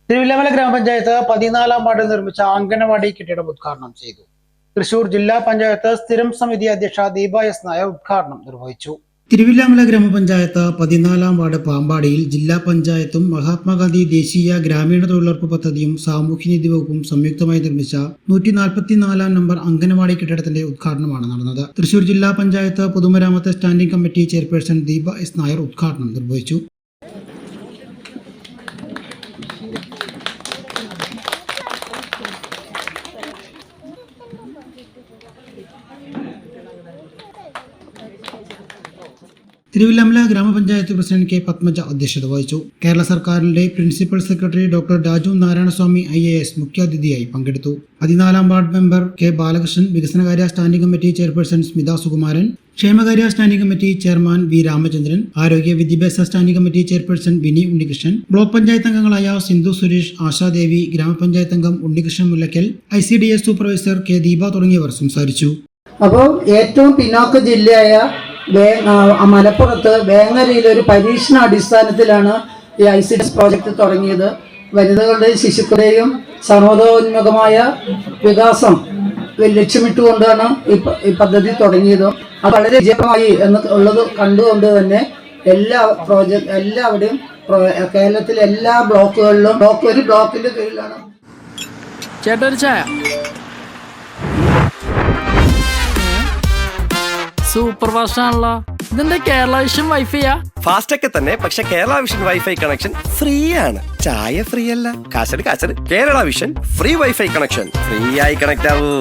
തിരുവില്ലാമല ഗ്രാമപഞ്ചായത്ത് 14-ാം വാർഡിൽ നിർമ്മിച്ച അംഗനവാടി കെട്ടിടം ഉദ്ഘാടനം ചെയ്തു. തൃശൂർ ജില്ലാ പഞ്ചായത്ത് സ്ഥിരം സമിതി അധ്യക്ഷ ദീപ എസ് നായർ ഉദ്ഘാടനം നിർവഹിച്ചു. തിരുവില്ലാമല ഗ്രാമപഞ്ചായത്ത് 14-ാം വാർഡ് പാമ്പാടിയിൽ ജില്ലാ പഞ്ചായത്തും മഹാത്മാഗാന്ധി ദേശീയ ഗ്രാമീണ തൊഴിലുറപ്പ് പദ്ധതിയും സാമൂഹ്യനീതി വകുപ്പും സംയുക്തമായി നിർമ്മിച്ച 144-ാം നമ്പർ അംഗനവാടി കെട്ടിടത്തിന്റെ ഉദ്ഘാടനമാണ് നടന്നത്. തൃശൂർ ജില്ലാ പഞ്ചായത്ത് പൊതുമരാമത്ത് standing committee chairperson Deepa S Nair ഉദ്ഘാടനം നിർവഹിച്ചു. തിരുവില്ലാമല ഗ്രാമപഞ്ചായത്ത് പ്രസിഡന്റ് കെ പത്മജ അധ്യക്ഷത വഹിച്ചു. കേരള സർക്കാരിന്റെ principal secretary doctor Raju Narayanaswamy IAS മുഖ്യാതിഥിയായി പങ്കെടുത്തു. 14-ാം വാർഡ് മെമ്പർ കെ ബാലകൃഷ്ണൻ, വികസനകാര്യ standing committee chairperson Smitha Sukumaran, ക്ഷേമകാര്യ standing committee chairman V Ramachandran, ആരോഗ്യ വിദ്യാഭ്യാസ standing committee chairperson Vini Unnikrishnan, block panchayat അംഗങ്ങളായ സിന്ധു സുരേഷ്, ആശാദേവി, ഗ്രാമപഞ്ചായത്ത് അംഗം Unnikrishnan Mullakkal, ICDS supervisor K Deepa തുടങ്ങിയവർ സംസാരിച്ചു. അപ്പോൾ ഏറ്റവും പിന്നോക്ക ജില്ലയായ മലപ്പുറത്ത് വേങ്ങരയിൽ ഒരു പരീക്ഷണാടിസ്ഥാനത്തിലാണ് ഈ ICDS പ്രോജക്റ്റ് തുടങ്ങിയത്. വനിതകളുടെയും ശിശുക്കളുടെയും സർവതോന്മുഖമായ വികാസം ലക്ഷ്യമിട്ടുകൊണ്ടാണ് ഈ പദ്ധതി തുടങ്ങിയത്. അത് വളരെ വിജയമായി എന്നുള്ളത് കണ്ടുകൊണ്ട് തന്നെ എല്ലാവരുടെയും കേരളത്തിലെ എല്ലാ ബ്ലോക്കുകളിലും ഒരു ബ്ലോക്കിന്റെ കീഴിലാണ്. സൂപ്പർ ഫാസ്റ്റ് ആണല്ലോ. ഇതിന്റെ കേരള വിഷൻ വൈഫൈയാ? ഫാസ്റ്റ് ഒക്കെ തന്നെ, പക്ഷെ Kerala vision wifi connection free ആണ്. ചായ ഫ്രീ അല്ല, കാശട് Kerala vision free wifi connection. Free ആയി കണക്ട് ആവൂ.